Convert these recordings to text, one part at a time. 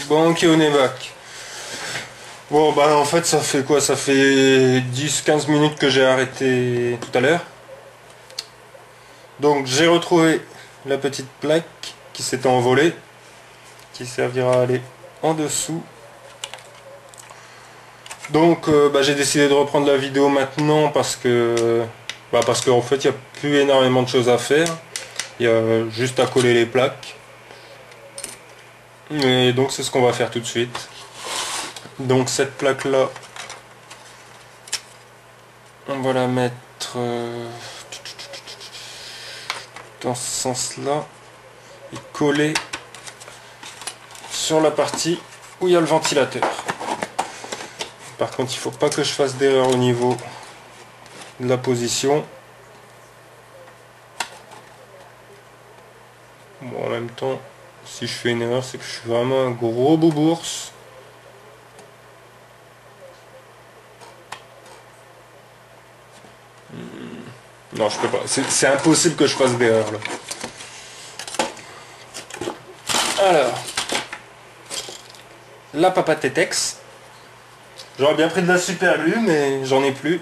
Bon, ok, on est back. Bon, bah en fait, ça fait quoi? Ça fait 10-15 minutes que j'ai arrêté tout à l'heure. Donc, j'ai retrouvé la petite plaque qui s'était envolée, qui servira à aller en dessous. Donc, bah, j'ai décidé de reprendre la vidéo maintenant parce que... parce qu'en fait, il n'y a plus énormément de choses à faire. Il y a juste à coller les plaques. Et donc, c'est ce qu'on va faire tout de suite. Donc, cette plaque-là, on va la mettre dans ce sens-là et coller sur la partie où il y a le ventilateur. Par contre, il ne faut pas que je fasse d'erreur au niveau de la position. Bon, en même temps, si je fais une erreur, c'est que je suis vraiment un gros boubours. Non, je peux pas. C'est impossible que je fasse d'erreur là. Alors, la papa Tetex. J'aurais bien pris de la super glue, mais j'en ai plus.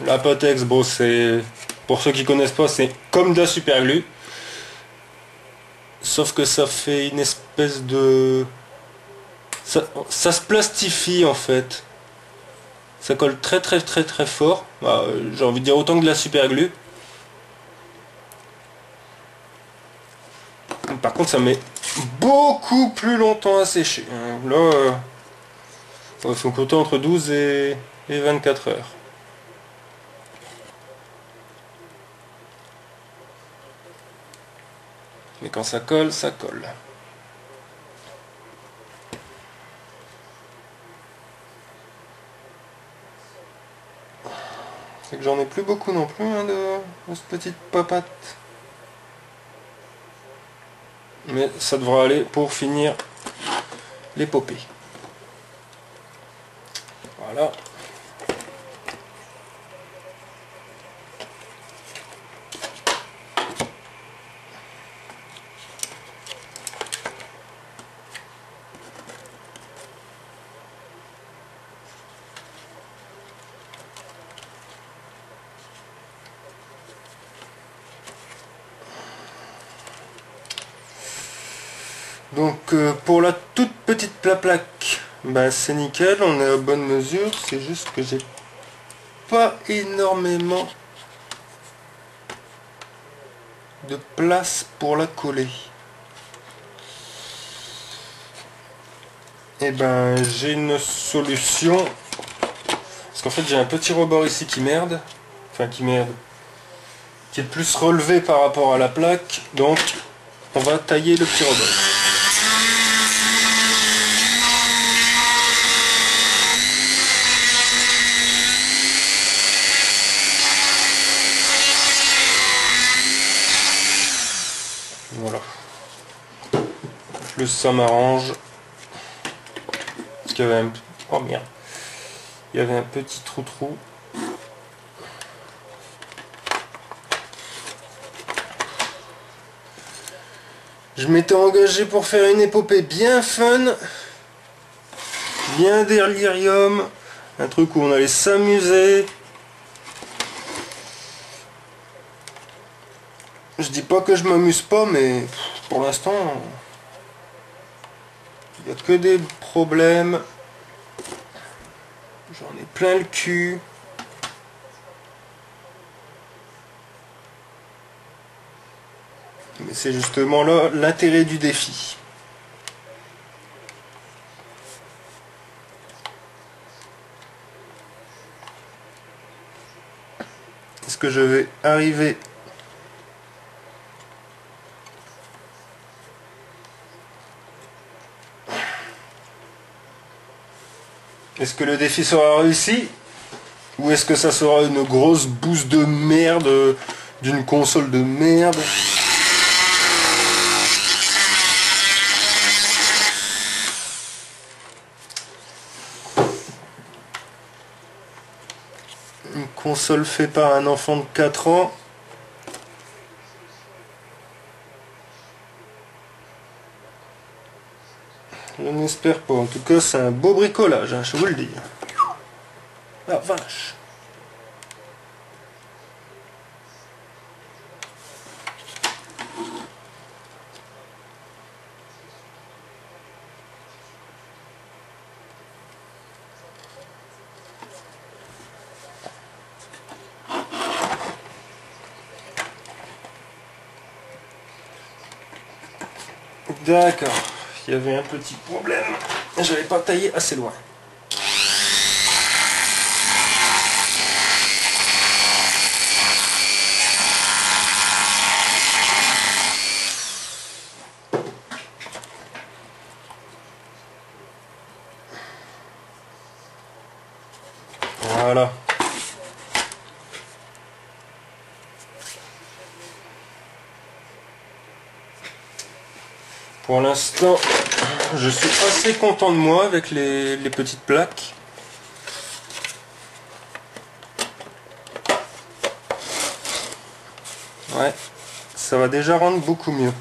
La Patex, bon, c'est... Pour ceux qui connaissent pas, c'est comme de la super glue. Sauf que ça fait une espèce de... Ça se plastifie en fait. Ça colle très fort. Bah, j'ai envie de dire autant que de la super glue. Par contre, ça met beaucoup plus longtemps à sécher. Là, il faut compter entre 12 et 24 heures. Mais quand ça colle, ça colle. C'est que j'en ai plus beaucoup non plus hein, de cette petite papate. Mais ça devra aller pour finir l'épopée. Voilà. Donc pour la toute petite plaque, bah, c'est nickel, on est à bonne mesure, c'est juste que j'ai pas énormément de place pour la coller. Et ben j'ai une solution, parce qu'en fait j'ai un petit rebord ici qui merde, qui est plus relevé par rapport à la plaque, donc on va tailler le petit rebord. Voilà. Plus ça m'arrange. Parce qu'il y avait un... Oh merde. Il y avait un petit trou. Je m'étais engagé pour faire une épopée bien fun. Bien délirium. Un truc où on allait s'amuser. Je dis pas que je m'amuse pas, mais pour l'instant, il n'y a que des problèmes. J'en ai plein le cul. Mais c'est justement là l'intérêt du défi. Est-ce que je vais arriver ? Est-ce que le défi sera réussi? Ou est-ce que ça sera une grosse bouse de merde d'une console de merde? Une console faite par un enfant de 4 ans. Je n'espère pas. En tout cas, c'est un beau bricolage, hein, je vous le dis. Ah, vache. D'accord, il y avait un petit problème, j'avais pas taillé assez loin. Voilà. Pour l'instant, je suis assez content de moi avec les petites plaques. Ouais, ça va déjà rendre beaucoup mieux.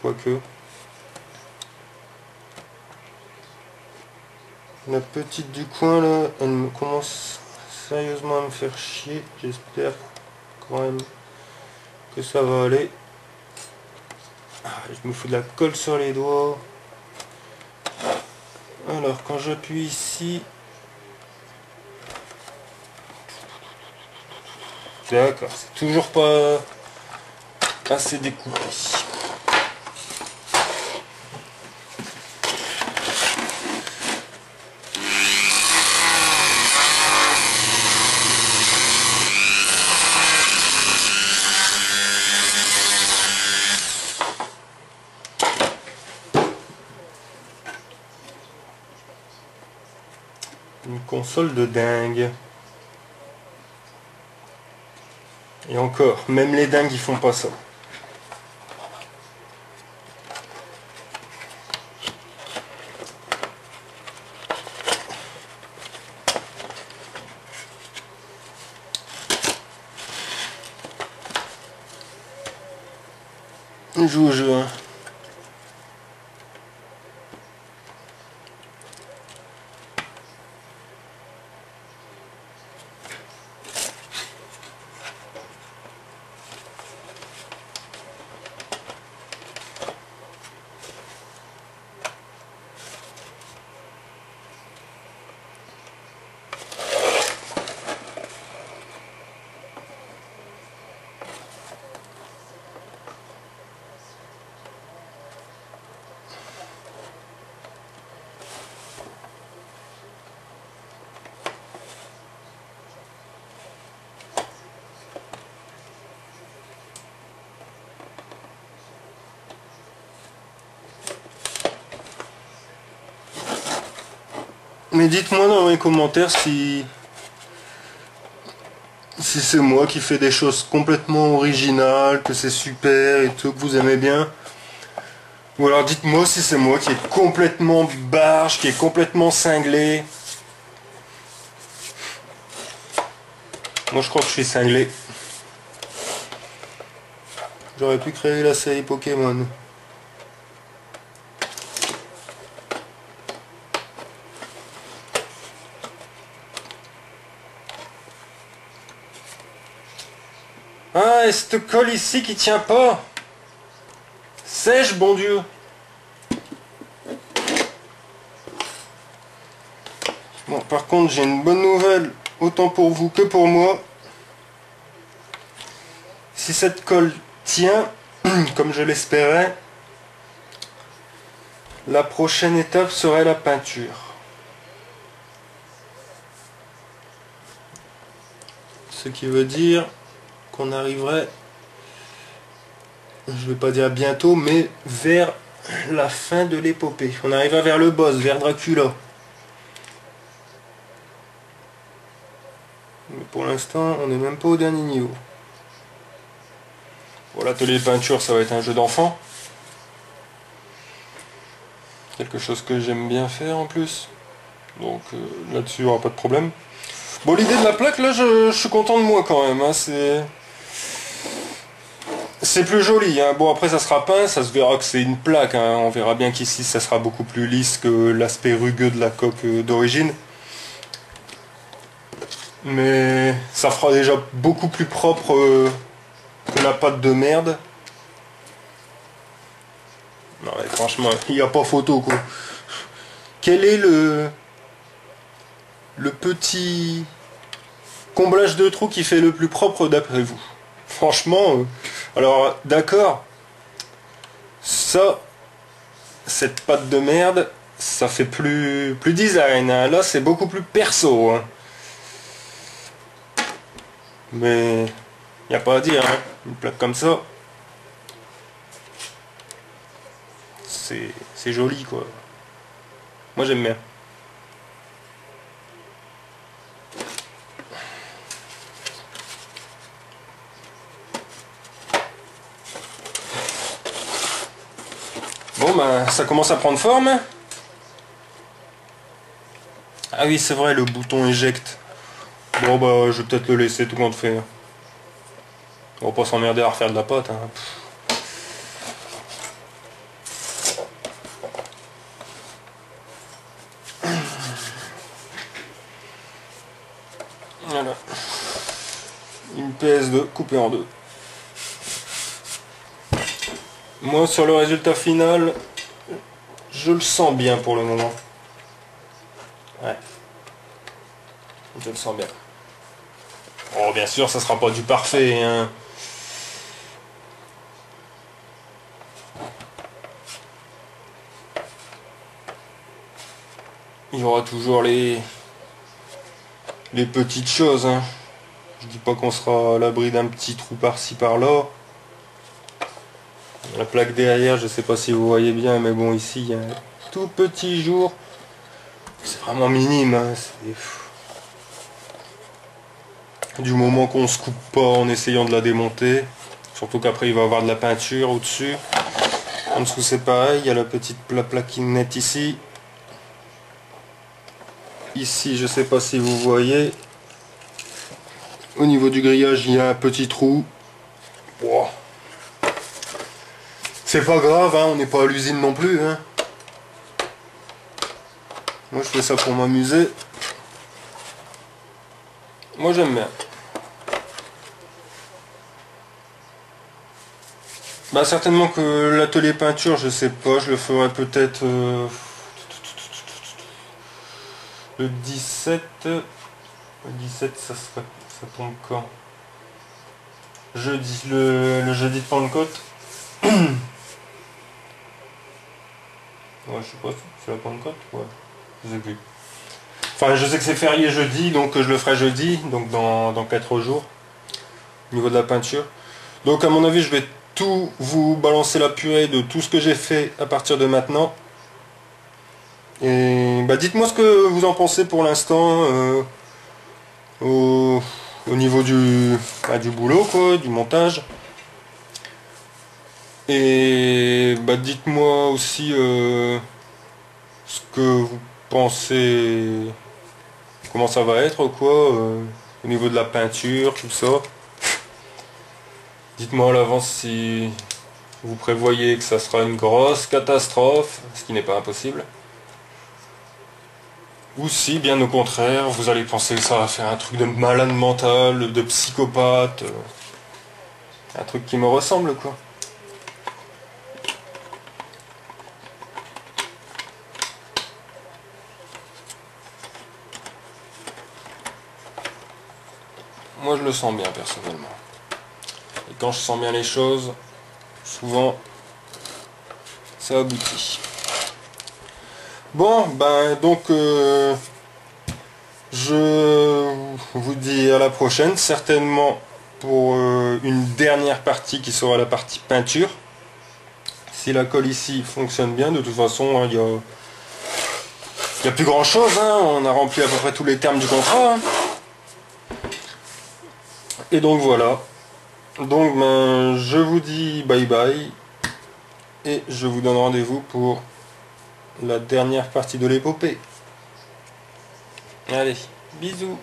Quoique. La petite du coin là, elle me commence sérieusement à me faire chier. J'espère quand même que ça va aller. Ah, je me fous de la colle sur les doigts. Alors quand j'appuie ici. D'accord, c'est toujours pas assez découpé. Une console de dingue. Et encore, même les dingues ils font pas ça. On joue au jeu, hein. Mais dites-moi dans les commentaires si c'est moi qui fais des choses complètement originales, que c'est super et tout, que vous aimez bien. Ou alors dites-moi si c'est moi qui est complètement barge, qui est complètement cinglé. Moi je crois que je suis cinglé. J'aurais pu créer la série Pokémon. Ah, et cette colle ici qui tient pas. Sèche, bon Dieu. Bon, par contre, j'ai une bonne nouvelle, autant pour vous que pour moi. Si cette colle tient, comme je l'espérais, la prochaine étape serait la peinture. Ce qui veut dire qu'on arriverait, je vais pas dire bientôt, mais vers la fin de l'épopée. On arrivera vers le boss, vers Dracula. Mais pour l'instant, on n'est même pas au dernier niveau. Bon, l'atelier de peinture, ça va être un jeu d'enfant. Quelque chose que j'aime bien faire en plus. Donc là-dessus, il n'y aura pas de problème. Bon, l'idée de la plaque, là, je suis content de moi quand même. Hein, c'est plus joli. Hein. Bon, après, ça sera peint, ça se verra que c'est une plaque. Hein. On verra bien qu'ici, ça sera beaucoup plus lisse que l'aspect rugueux de la coque d'origine. Mais ça fera déjà beaucoup plus propre que la pâte de merde. Non, mais franchement, il n'y a pas photo, quoi. Quel est le petit comblage de trou qui fait le plus propre d'après vous? Franchement, alors d'accord, ça, cette pâte de merde, ça fait plus design. Hein. Là, c'est beaucoup plus perso. Hein. Mais y a pas à dire, hein. Une plaque comme ça, c'est joli, quoi. Moi, j'aime bien. Bon, ben, ça commence à prendre forme. Ah oui, c'est vrai, le bouton éjecte. Bon, bah, je vais peut-être le laisser tout compte fait. On va pas s'emmerder à refaire de la pâte. Hein. Voilà. Une PS2 coupée en deux. Moi, sur le résultat final, je le sens bien pour le moment. Ouais. Je le sens bien. Oh, bien sûr, ça sera pas du parfait, hein. Il y aura toujours les petites choses, hein. Je dis pas qu'on sera à l'abri d'un petit trou par-ci par-là. La plaque derrière, je sais pas si vous voyez bien, mais bon, ici, il y a un tout petit jour. C'est vraiment minime, hein. Du moment qu'on se coupe pas en essayant de la démonter. Surtout qu'après, il va y avoir de la peinture au-dessus. En dessous, c'est pareil. Il y a la petite plaquinette ici. Ici, je sais pas si vous voyez. Au niveau du grillage, il y a un petit trou. Wow. C'est pas grave, hein, on n'est pas à l'usine non plus. Hein. Moi, je fais ça pour m'amuser. Moi, j'aime bien. Bah, certainement que l'atelier peinture, je sais pas, je le ferai peut-être le 17. Le 17, ça tombe quand? Jeudi, le jeudi de Pentecôte. Ouais, je sais pas, c'est la Pentecôte? Ouais, je sais plus. Enfin, je sais que c'est férié jeudi, donc je le ferai jeudi, donc dans 4 jours, au niveau de la peinture. Donc à mon avis, je vais tout vous balancer la purée de tout ce que j'ai fait à partir de maintenant. Et bah, dites-moi ce que vous en pensez pour l'instant au niveau du boulot, quoi, du montage. Et bah, dites-moi aussi ce que vous pensez, comment ça va être, quoi, au niveau de la peinture, tout ça. Dites-moi à l'avance si vous prévoyez que ça sera une grosse catastrophe, ce qui n'est pas impossible. Ou si, bien au contraire, vous allez penser que ça va faire un truc de malade mental, de psychopathe, un truc qui me ressemble, quoi. Moi, je le sens bien, personnellement. Et quand je sens bien les choses, souvent, ça aboutit. Bon, ben, donc, je vous dis à la prochaine, certainement pour une dernière partie qui sera la partie peinture. Si la colle ici fonctionne bien, de toute façon, il n'y a plus grand chose, hein, on a rempli à peu près tous les termes du contrat. Hein. Et donc voilà. Donc ben, je vous dis bye bye. Et je vous donne rendez-vous pour la dernière partie de l'épopée. Allez, bisous.